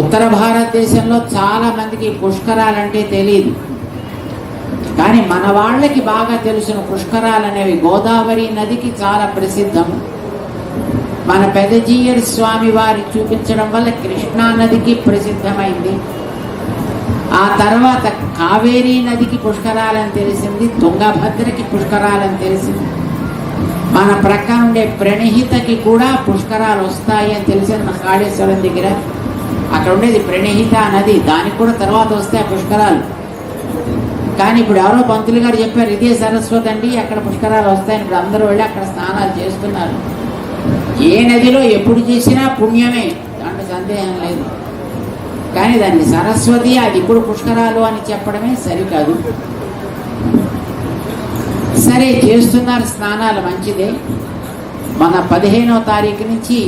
ఉత్తర భారతదేశంలో చాలా మందికి పుష్కరాలంటే తెలియదు, కానీ మన వాళ్ళకి బాగా తెలిసిన పుష్కరాలు అనేవి గోదావరి నదికి చాలా ప్రసిద్ధం. మన పెదజీయర్ స్వామి వారి చూపించడం వల్ల కృష్ణా నదికి ప్రసిద్ధమైంది. ఆ తర్వాత కావేరీ నదికి పుష్కరాలని తెలిసింది, తుంగభద్రకి పుష్కరాలని తెలిసింది. మన ప్రక్కన ఉండే ప్రణహితకి కూడా పుష్కరాలు వస్తాయి అని తెలిసింది. మన కాళేశ్వరం దగ్గర అక్కడ ఉండేది ప్రణహిత నది, దానికి కూడా తర్వాత వస్తాయి పుష్కరాలు. కానీ ఇప్పుడు ఎవరో పంతులు గారు చెప్పారు ఇదే సరస్వతి అండి అక్కడ పుష్కరాలు వస్తాయని. ఇప్పుడు అందరూ వెళ్ళి అక్కడ స్నానాలు చేస్తున్నారు. ఏ నదిలో ఎప్పుడు చేసినా పుణ్యమే, దాంట్లో సందేహం లేదు. కానీ దాన్ని సరస్వతి అది ఇప్పుడు పుష్కరాలు అని చెప్పడమే సరికాదు. సరే చేస్తున్నారు స్నానాలు, మంచిదే. మన 15వ తారీఖు నుంచి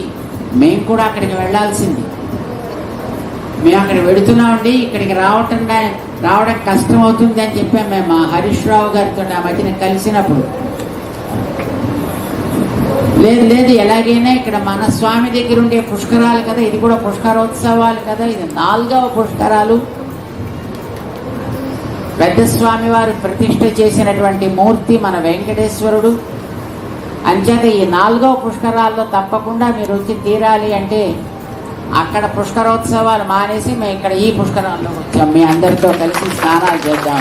మేము కూడా అక్కడికి వెళ్ళాల్సింది. మేము అక్కడ వెడుతున్నామండి, ఇక్కడికి రావడం కష్టం అవుతుంది అని చెప్పాము మేము మా హరీష్ రావు గారితో ఆ మధ్యన కలిసినప్పుడు. లేదు ఎలాగైనా ఇక్కడ మన స్వామి దగ్గర ఉండే పుష్కరాలు కదా, ఇది కూడా పుష్కరోత్సవాలు కదా, ఇది 4వ పుష్కరాలు. పెద్ద స్వామి వారు ప్రతిష్ఠ చేసినటువంటి మూర్తి మన వెంకటేశ్వరుడు. అంచేత ఈ 4వ పుష్కరాల్లో తప్పకుండా మీరు వచ్చి తీరాలి అంటే అక్కడ పుష్కరోత్సవాలు మానేసి మేము ఇక్కడ ఈ పుష్కరాల్లో వచ్చాం, మీ అందరితో కలిసి స్నానాలు చేద్దాం.